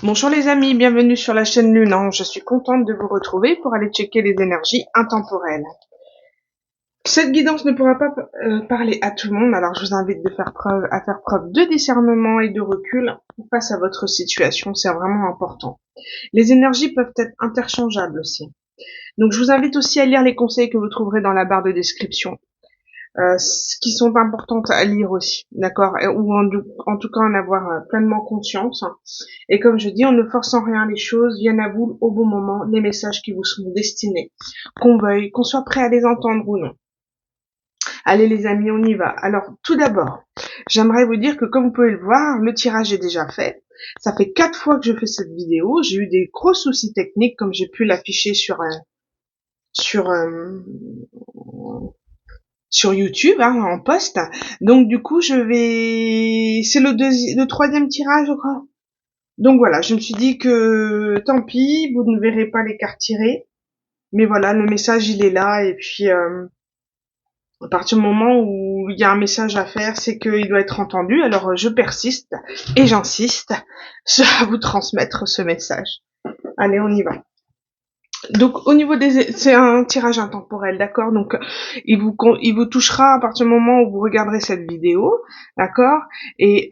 Bonjour les amis, bienvenue sur la chaîne Lunan. Je suis contente de vous retrouver pour aller checker les énergies intemporelles. Cette guidance ne pourra pas parler à tout le monde, alors je vous invite à faire preuve de discernement et de recul face à votre situation, c'est vraiment important. Les énergies peuvent être interchangeables aussi. Donc je vous invite aussi à lire les conseils que vous trouverez dans la barre de description. Qui sont importantes à lire aussi, d'accord, ou en tout cas en avoir pleinement conscience. Et comme je dis, en ne forçant rien, les choses viennent à vous au bon moment, les messages qui vous sont destinés, qu'on veuille, qu'on soit prêt à les entendre ou non. Allez les amis, on y va. Alors tout d'abord, j'aimerais vous dire que comme vous pouvez le voir, le tirage est déjà fait. Ça fait 4 fois que je fais cette vidéo. J'ai eu des gros soucis techniques, comme j'ai pu l'afficher sur sur YouTube, en post. Donc du coup, c'est le troisième tirage, je crois. Donc voilà, je me suis dit que tant pis, vous ne verrez pas les cartes tirées, mais voilà, le message il est là et puis à partir du moment où il y a un message à faire, c'est qu'il doit être entendu. Alors je persiste et j'insiste à vous transmettre ce message. Allez, on y va. Donc au niveau c'est un tirage intemporel, d'accord. Donc il vous touchera à partir du moment où vous regarderez cette vidéo, d'accord. Et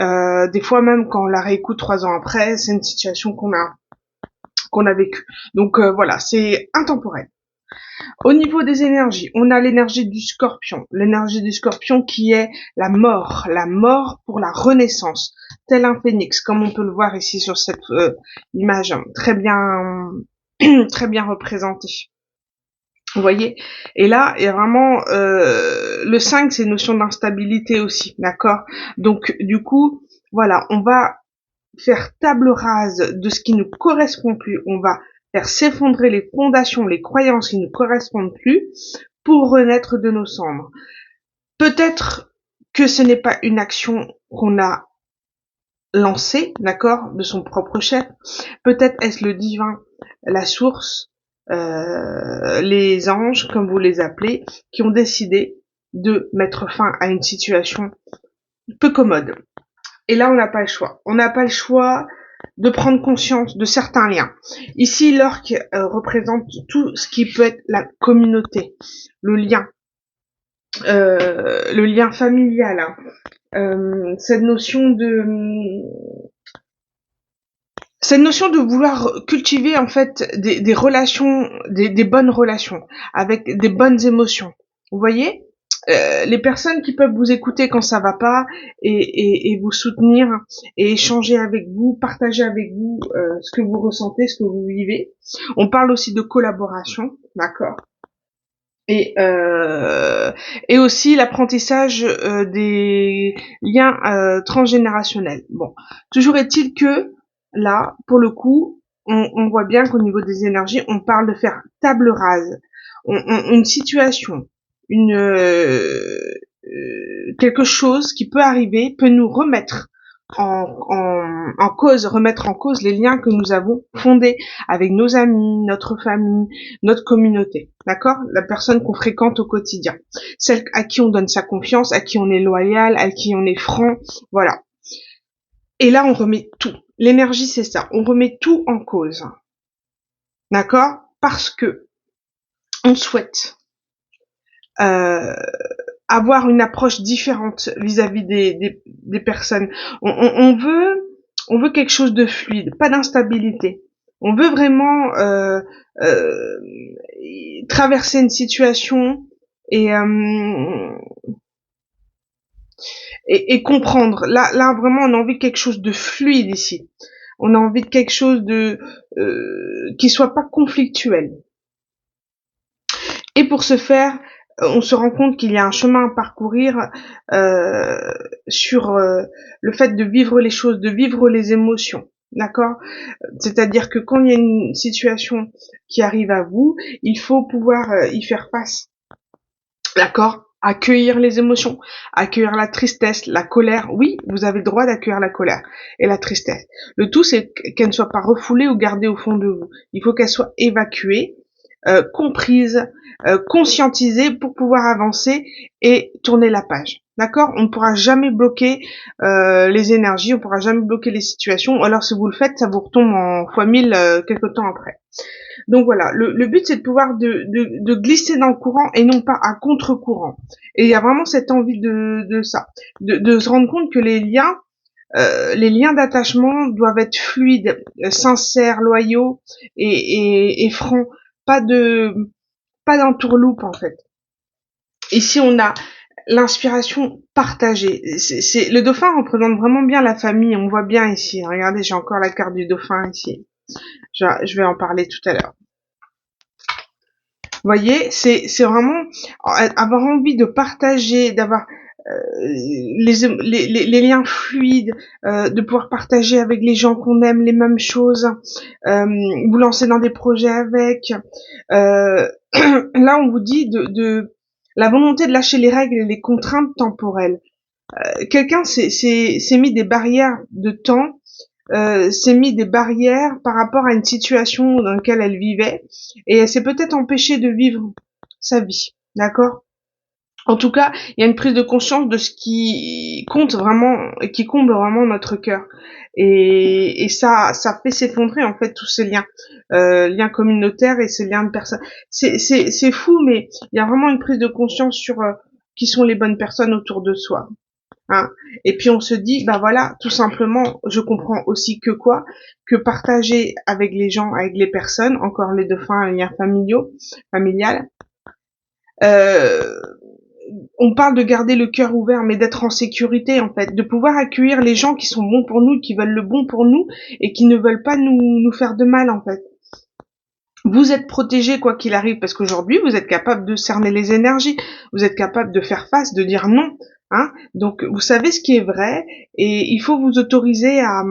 des fois même quand on la réécoute 3 ans après, c'est une situation qu'on a vécue. Donc voilà, c'est intemporel. Au niveau des énergies, on a l'énergie du Scorpion, qui est la mort pour la renaissance, tel un phénix, comme on peut le voir ici sur cette image, très bien représentée. Vous voyez? Et là, il y a vraiment le 5, c'est une notion d'instabilité aussi, d'accord? Donc du coup, voilà, on va faire table rase de ce qui ne correspond plus, on va faire s'effondrer les fondations, les croyances qui ne correspondent plus pour renaître de nos cendres. Peut-être que ce n'est pas une action qu'on a lancée, d'accord, de son propre chef. Peut-être est-ce le divin, la source, les anges, comme vous les appelez, qui ont décidé de mettre fin à une situation peu commode. Et là, on n'a pas le choix. On n'a pas le choix de prendre conscience de certains liens. Ici, l'orque représente tout ce qui peut être la communauté, le lien familial, cette notion de vouloir cultiver en fait des relations, des bonnes relations, avec des bonnes émotions. Vous voyez, les personnes qui peuvent vous écouter quand ça va pas et vous soutenir et échanger avec vous, partager avec vous ce que vous ressentez, ce que vous vivez. On parle aussi de collaboration, d'accord. Et aussi l'apprentissage des liens transgénérationnels. Bon, toujours est-il que là, pour le coup, on voit bien qu'au niveau des énergies, on parle de faire table rase. Une situation, quelque chose qui peut arriver peut nous remettre remettre en cause les liens que nous avons fondés avec nos amis, notre famille, notre communauté, d'accord? La personne qu'on fréquente au quotidien, celle à qui on donne sa confiance, à qui on est loyal, à qui on est franc, voilà. Et là, on remet tout. L'énergie, c'est ça. On remet tout en cause, d'accord? Parce que on souhaite avoir une approche différente vis-à-vis des personnes. On veut quelque chose de fluide, pas d'instabilité. On veut vraiment traverser une situation et, et comprendre. Là, vraiment, on a envie de quelque chose de fluide ici. On a envie de quelque chose de qui soit pas conflictuel. Et pour ce faire, on se rend compte qu'il y a un chemin à parcourir sur le fait de vivre les choses, de vivre les émotions. D'accord? C'est-à-dire que quand il y a une situation qui arrive à vous, il faut pouvoir y faire face. D'accord? Accueillir les émotions, accueillir la tristesse, la colère. Oui, vous avez le droit d'accueillir la colère et la tristesse. Le tout, c'est qu'elle ne soit pas refoulée ou gardée au fond de vous. Il faut qu'elle soit évacuée comprises, conscientisées pour pouvoir avancer et tourner la page. D'accord? On ne pourra jamais bloquer les énergies, on ne pourra jamais bloquer les situations, ou alors si vous le faites, ça vous retombe en fois 1000 quelque temps après. Donc voilà, le but c'est de pouvoir de glisser dans le courant et non pas à contre-courant. Et il y a vraiment cette envie de ça, de se rendre compte que les liens d'attachement doivent être fluides, sincères, loyaux et francs, pas de pas d'entourloupe en fait. Ici on a l'inspiration partagée. Le dauphin représente vraiment bien la famille, on voit bien ici. Regardez, j'ai encore la carte du dauphin ici. Je vais en parler tout à l'heure. Vous voyez, c'est vraiment avoir envie de partager, d'avoir les liens fluides, de pouvoir partager avec les gens qu'on aime les mêmes choses, vous lancer dans des projets avec. Là, on vous dit de la volonté de lâcher les règles et les contraintes temporelles. Quelqu'un s'est mis des barrières de temps, s'est mis des barrières par rapport à une situation dans laquelle elle vivait, et elle s'est peut-être empêchée de vivre sa vie, d'accord? En tout cas, il y a une prise de conscience de ce qui compte vraiment et qui comble vraiment notre cœur. Et ça fait s'effondrer en fait tous ces liens, liens communautaires et ces liens de personnes. C'est fou, mais il y a vraiment une prise de conscience sur qui sont les bonnes personnes autour de soi. Hein. Et puis on se dit, bah voilà, tout simplement, je comprends aussi que quoi, que partager avec les gens, avec les personnes, encore les dauphins, un lien familial. Euh, on parle de garder le cœur ouvert, mais d'être en sécurité en fait, de pouvoir accueillir les gens qui sont bons pour nous, qui veulent le bon pour nous et qui ne veulent pas nous faire de mal en fait. Vous êtes protégé quoi qu'il arrive parce qu'aujourd'hui vous êtes capable de cerner les énergies, vous êtes capable de faire face, de dire non. Hein, donc vous savez ce qui est vrai et il faut vous autoriser à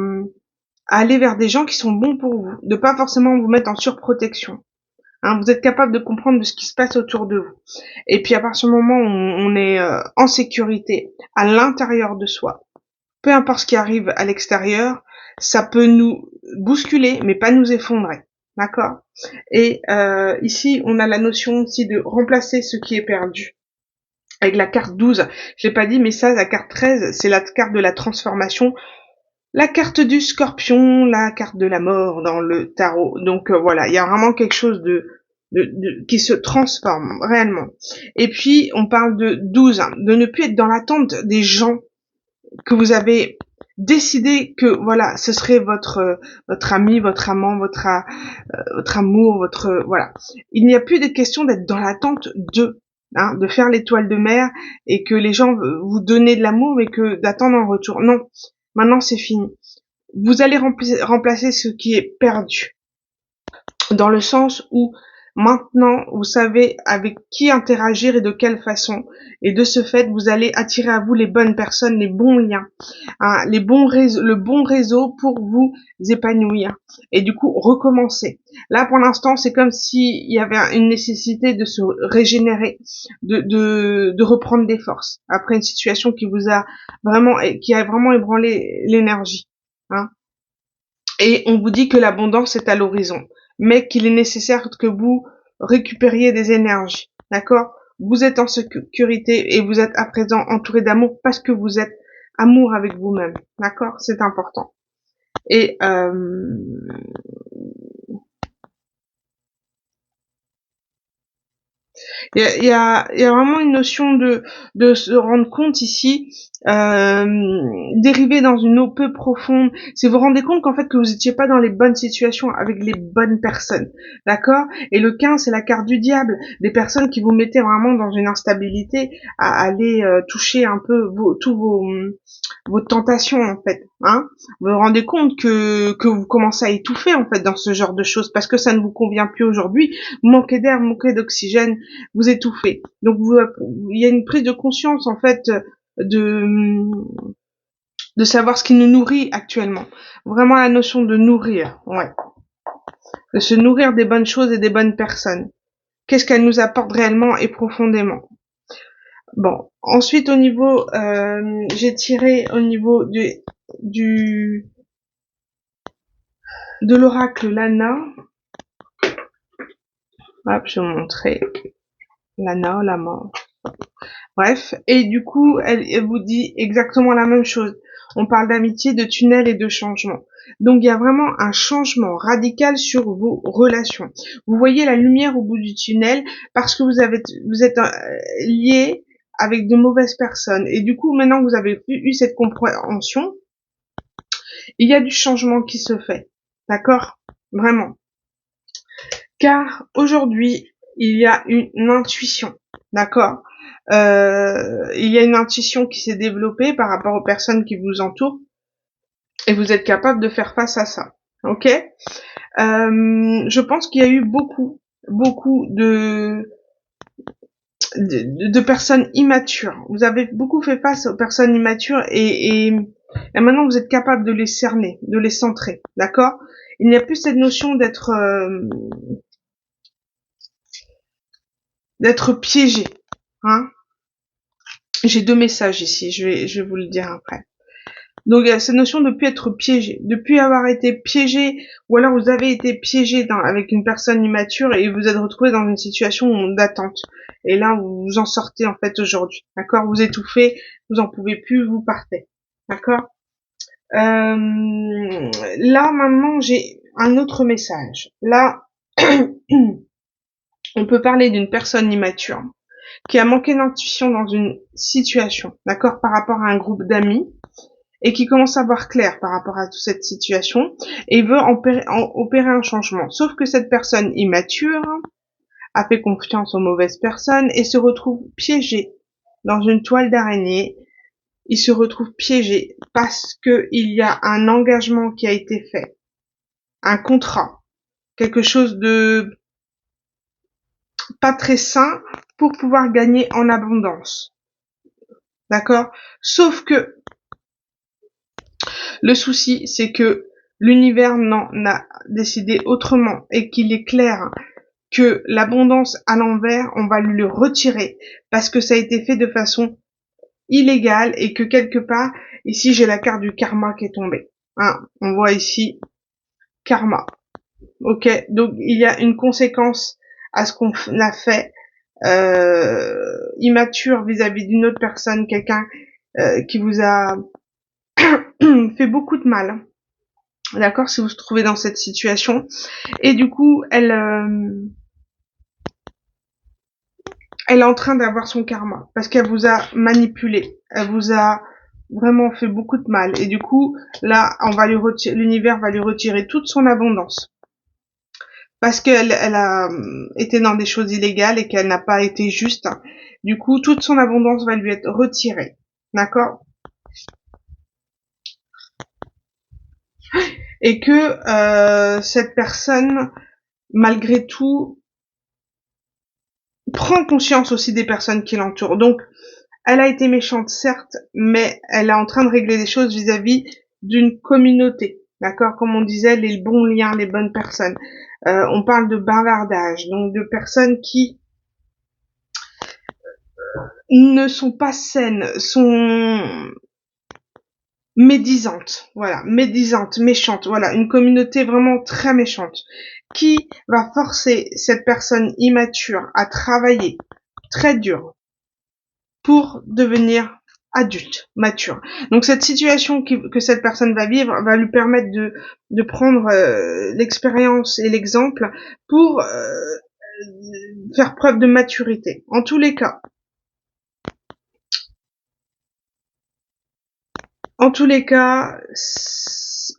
aller vers des gens qui sont bons pour vous, de pas forcément vous mettre en surprotection. Hein, vous êtes capable de comprendre de ce qui se passe autour de vous. Et puis à partir du moment où on est en sécurité à l'intérieur de soi, peu importe ce qui arrive à l'extérieur, ça peut nous bousculer, mais pas nous effondrer. D'accord? Et ici, on a la notion aussi de remplacer ce qui est perdu. Avec la carte 12, je l'ai pas dit, mais ça, la carte 13, c'est la carte de la transformation. La carte du scorpion, la carte de la mort dans le tarot. Donc voilà, il y a vraiment quelque chose qui se transforme réellement. Et puis, on parle de 12, hein, de ne plus être dans l'attente des gens que vous avez décidé que voilà, ce serait votre ami, votre amant, votre amour, voilà. Il n'y a plus de question d'être dans l'attente d'eux. Hein, de faire l'étoile de mer et que les gens vous donnent de l'amour mais que d'attendre en retour. Non, maintenant c'est fini. Vous allez remplacer ce qui est perdu. Dans le sens où maintenant vous savez avec qui interagir et de quelle façon. Et de ce fait, vous allez attirer à vous les bonnes personnes, les bons liens, hein, le bon réseau pour vous épanouir. Et du coup, recommencer. Là, pour l'instant, c'est comme s'il y avait une nécessité de se régénérer, de reprendre des forces après une situation qui a vraiment ébranlé l'énergie. Hein. Et on vous dit que l'abondance est à l'horizon, mais qu'il est nécessaire que vous récupériez des énergies. D'accord? Vous êtes en sécurité et vous êtes à présent entouré d'amour parce que vous êtes amour avec vous-même. D'accord? C'est important. Et il y a vraiment une notion de se rendre compte ici, dériver dans une eau peu profonde. Si vous vous rendez compte qu'en fait que vous n'étiez pas dans les bonnes situations avec les bonnes personnes, d'accord? Et le 15, c'est la carte du diable, des personnes qui vous mettaient vraiment dans une instabilité à aller toucher un peu vos tentations en fait, hein. Vous vous rendez compte que vous commencez à étouffer en fait dans ce genre de choses parce que ça ne vous convient plus aujourd'hui. Vous manquez d'air, vous manquez d'oxygène, vous étouffez. Donc il y a une prise de conscience en fait de de savoir ce qui nous nourrit actuellement. Vraiment la notion de nourrir, ouais, de se nourrir des bonnes choses et des bonnes personnes. Qu'est-ce qu'elles nous apportent réellement et profondément. Bon, ensuite au niveau, j'ai tiré au niveau du de l'oracle Lana. Hop, je vais vous montrer. L'ana, la mort. Bref. Et du coup, elle vous dit exactement la même chose. On parle d'amitié, de tunnel et de changement. Donc, il y a vraiment un changement radical sur vos relations. Vous voyez la lumière au bout du tunnel parce que vous êtes liés avec de mauvaises personnes. Et du coup, maintenant que vous avez eu cette compréhension, il y a du changement qui se fait. D'accord? Vraiment. Car aujourd'hui, il y a une intuition. D'accord? Il y a une intuition qui s'est développée par rapport aux personnes qui vous entourent et vous êtes capable de faire face à ça. Ok? Je pense qu'il y a eu beaucoup de personnes immatures. Vous avez beaucoup fait face aux personnes immatures et maintenant vous êtes capable de les cerner, de les centrer. D'accord? Il n'y a plus cette notion d'être piégé. Hein? J'ai 2 messages ici, je vais vous le dire après. Donc il y a cette notion de plus être piégé, de plus avoir été piégé, ou alors vous avez été piégé avec une personne immature et vous êtes retrouvé dans une situation d'attente. Et là vous vous en sortez en fait aujourd'hui, d'accord? Vous étouffez, vous en pouvez plus, vous partez, d'accord? Là maintenant j'ai un autre message. Là on peut parler d'une personne immature qui a manqué d'intuition dans une situation, d'accord, par rapport à un groupe d'amis, et qui commence à voir clair par rapport à toute cette situation, et veut opérer un changement. Sauf que cette personne immature a fait confiance aux mauvaises personnes et se retrouve piégée dans une toile d'araignée. Il se retrouve piégé parce que il y a un engagement qui a été fait, un contrat, quelque chose de pas très sain pour pouvoir gagner en abondance. D'accord? Sauf que le souci, c'est que l'univers n'en a décidé autrement et qu'il est clair que l'abondance à l'envers, on va lui le retirer parce que ça a été fait de façon illégale et que quelque part, ici j'ai la carte du karma qui est tombée. Hein, on voit ici karma. Ok, donc il y a une conséquence à ce qu'on a fait immature vis-à-vis d'une autre personne, quelqu'un qui vous a fait beaucoup de mal. D'accord, si vous vous trouvez dans cette situation. Et du coup, elle est en train d'avoir son karma parce qu'elle vous a manipulé, elle vous a vraiment fait beaucoup de mal. Et du coup, là, l'univers va lui retirer toute son abondance parce qu'elle a été dans des choses illégales et qu'elle n'a pas été juste. Du coup, toute son abondance va lui être retirée. D'accord? Et que cette personne, malgré tout, prend conscience aussi des personnes qui l'entourent. Donc, elle a été méchante, certes, mais elle est en train de régler des choses vis-à-vis d'une communauté. D'accord? Comme on disait, les bons liens, les bonnes personnes. On parle de bavardage, donc de personnes qui ne sont pas saines, sont médisantes. Voilà, médisantes, méchantes. Voilà, une communauté vraiment très méchante qui va forcer cette personne immature à travailler très dur pour devenir adulte, mature. Donc cette situation que cette personne va vivre va lui permettre de prendre l'expérience et l'exemple pour faire preuve de maturité. En tous les cas,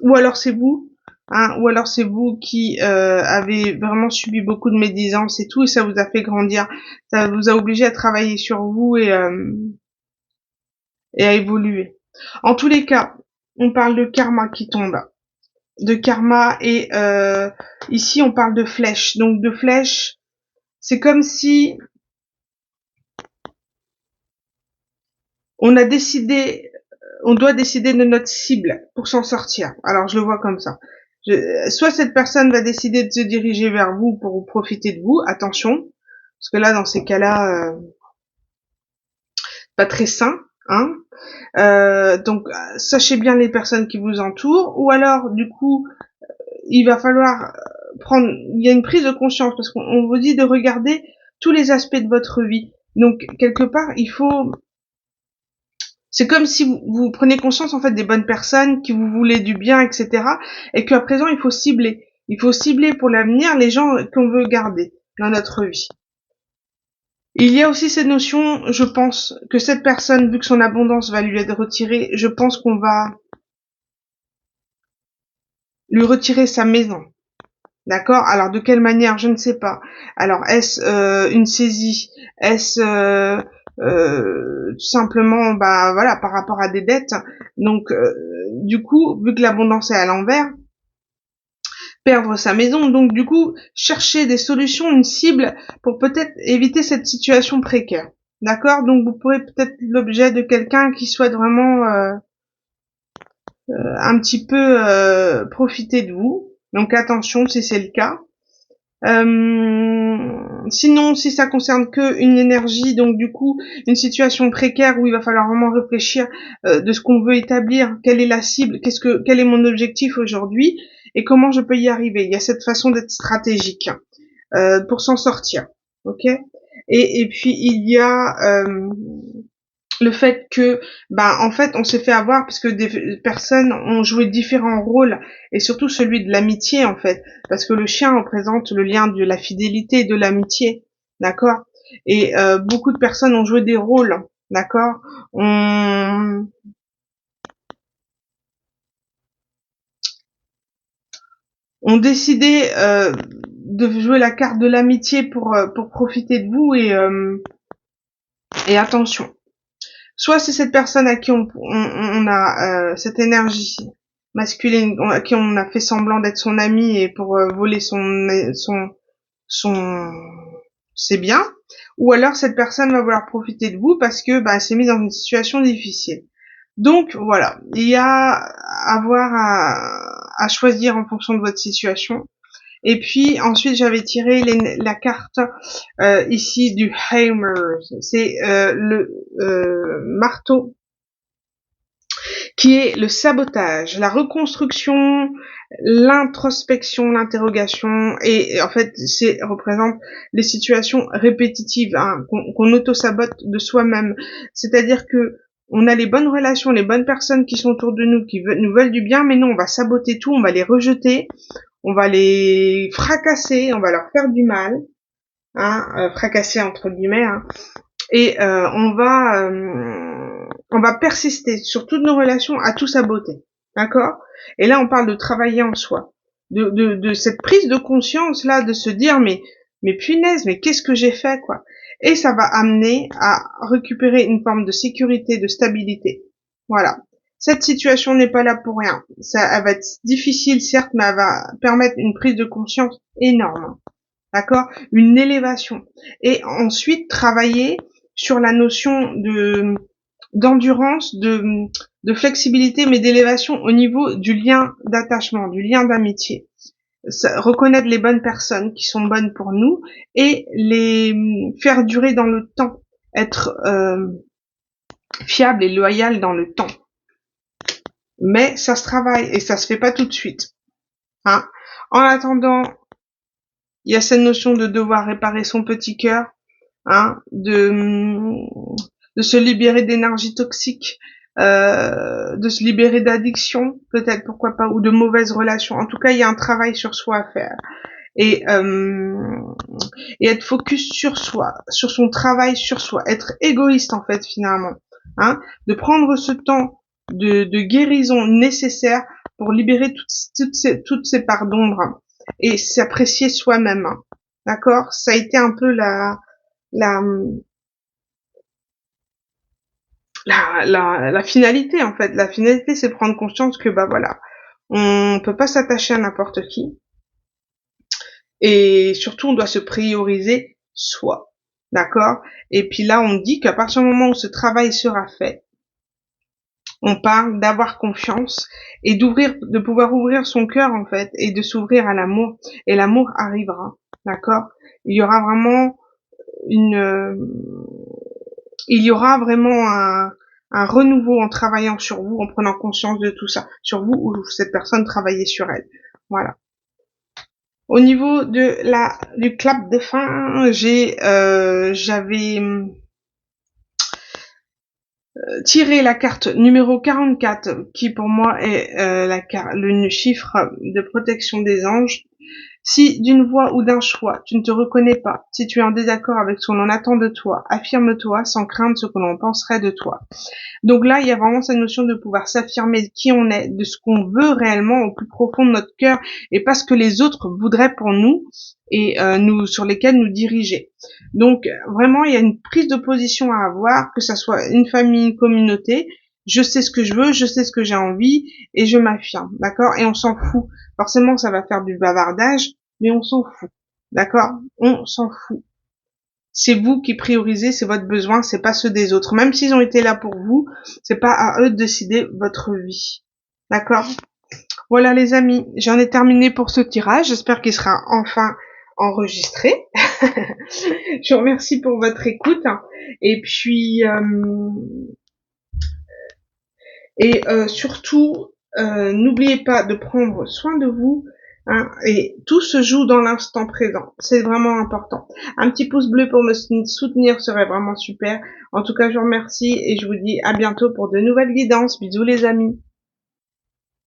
ou alors c'est vous, hein, ou alors c'est vous qui avez vraiment subi beaucoup de médisance et tout, et ça vous a fait grandir, ça vous a obligé à travailler sur vous et à évoluer. En tous les cas, on parle de karma qui tombe, de karma et ici on parle de flèche. Donc de flèche, c'est comme si on a décidé, on doit décider de notre cible pour s'en sortir. Alors je le vois comme ça. Soit cette personne va décider de se diriger vers vous pour profiter de vous, attention, parce que là dans ces cas-là, pas très sain, hein. Donc sachez bien les personnes qui vous entourent, ou alors du coup il va falloir il y a une prise de conscience parce qu'on vous dit de regarder tous les aspects de votre vie. Donc quelque part, c'est comme si vous prenez conscience en fait des bonnes personnes qui vous voulaient du bien, etc. Et qu'à présent il faut cibler. Il faut cibler pour l'avenir les gens qu'on veut garder dans notre vie. Il y a aussi cette notion, je pense, que cette personne, vu que son abondance va lui être retirée, je pense qu'on va lui retirer sa maison. D'accord? Alors de quelle manière, je ne sais pas. Alors est-ce une saisie? Est-ce tout simplement bah voilà par rapport à des dettes? Donc du coup, vu que l'abondance est à l'envers, perdre sa maison, donc du coup chercher des solutions, une cible pour peut-être éviter cette situation précaire. D'accord? Donc vous pourrez peut-être l'objet de quelqu'un qui souhaite vraiment un petit peu profiter de vous. Donc attention si c'est le cas. Sinon, si ça concerne que une énergie, donc du coup une situation précaire où il va falloir vraiment réfléchir de ce qu'on veut établir, quelle est la cible, quel est mon objectif aujourd'hui et comment je peux y arriver. Il y a cette façon d'être stratégique pour s'en sortir, ok. Et puis il y a le fait que en fait on s'est fait avoir parce que des personnes ont joué différents rôles et surtout celui de l'amitié en fait parce que le chien représente le lien de la fidélité et de l'amitié, d'accord, et beaucoup de personnes ont joué des rôles, d'accord, ont décidé de jouer la carte de l'amitié pour profiter de vous et attention. Soit c'est cette personne à qui on a cette énergie masculine, à qui on a fait semblant d'être son ami et pour voler son ses biens, ou alors cette personne va vouloir profiter de vous parce que elle s'est mise dans une situation difficile. Donc voilà, il y a à voir à choisir en fonction de votre situation. Et puis ensuite j'avais tiré la carte ici du Hammer, c'est le marteau, qui est le sabotage, la reconstruction, l'introspection, l'interrogation, et en fait c'est représente les situations répétitives qu'on auto-sabote de soi-même. C'est-à-dire que on a les bonnes relations, les bonnes personnes qui sont autour de nous, qui nous veulent du bien, mais non, on va saboter tout, on va les rejeter, on va les fracasser, on va leur faire du mal, fracasser entre guillemets, et on va persister sur toutes nos relations à tout saboter, d'accord. Et là, on parle de travailler en soi, de cette prise de conscience là, de se dire mais punaise, mais qu'est-ce que j'ai fait quoi. Et ça va amener à récupérer une forme de sécurité, de stabilité. Voilà. Cette situation n'est pas là pour rien. Elle va être difficile certes, mais elle va permettre une prise de conscience énorme. D'accord? Une élévation. Et ensuite, travailler sur la notion d'endurance, de flexibilité, mais d'élévation au niveau du lien d'attachement, du lien d'amitié. Reconnaître les bonnes personnes qui sont bonnes pour nous et les faire durer dans le temps. Être fiable et loyal dans le temps. Mais ça se travaille et ça se fait pas tout de suite. En attendant, il y a cette notion de devoir réparer son petit cœur, de se libérer d'énergie toxique, de se libérer d'addiction, peut-être, pourquoi pas, ou de mauvaises relations. En tout cas, il y a un travail sur soi à faire. Et être focus sur soi, sur son travail sur soi, être égoïste en fait finalement, de prendre ce temps de guérison nécessaire pour libérer toutes ces parts d'ombre et s'apprécier soi-même, d'accord. Ça a été un peu la finalité en fait. La finalité, c'est prendre conscience que voilà, on peut pas s'attacher à n'importe qui. Et surtout, on doit se prioriser soi. D'accord? Et puis là, on dit qu'à partir du moment où ce travail sera fait, on parle d'avoir confiance et de pouvoir ouvrir son cœur, en fait, et de s'ouvrir à l'amour. Et l'amour arrivera. D'accord? Il y aura vraiment un renouveau en travaillant sur vous, en prenant conscience de tout ça. Sur vous ou cette personne travailler sur elle. Voilà. Au niveau du clap de fin, j'avais tiré la carte numéro 44, qui pour moi est le chiffre de protection des anges. Si d'une voix ou d'un choix tu ne te reconnais pas, si tu es en désaccord avec ce que l'on attend de toi, affirme-toi sans craindre ce que l'on penserait de toi. Donc là, il y a vraiment cette notion de pouvoir s'affirmer de qui on est, de ce qu'on veut réellement au plus profond de notre cœur, et pas ce que les autres voudraient pour nous et sur lesquels nous diriger. Donc vraiment, il y a une prise de position à avoir, que ça soit une famille, une communauté. Je sais ce que je veux, je sais ce que j'ai envie, et je m'affirme, d'accord? Et on s'en fout. Forcément, ça va faire du bavardage, mais on s'en fout, d'accord? On s'en fout. C'est vous qui priorisez, c'est votre besoin, c'est pas ceux des autres. Même s'ils ont été là pour vous, c'est pas à eux de décider votre vie. D'accord? Voilà les amis, j'en ai terminé pour ce tirage. J'espère qu'il sera enfin enregistré. Je vous remercie pour votre écoute. Et puis, surtout, n'oubliez pas de prendre soin de vous. Hein, et tout se joue dans l'instant présent. C'est vraiment important. Un petit pouce bleu pour me soutenir serait vraiment super. En tout cas, je vous remercie et je vous dis à bientôt pour de nouvelles guidances. Bisous les amis.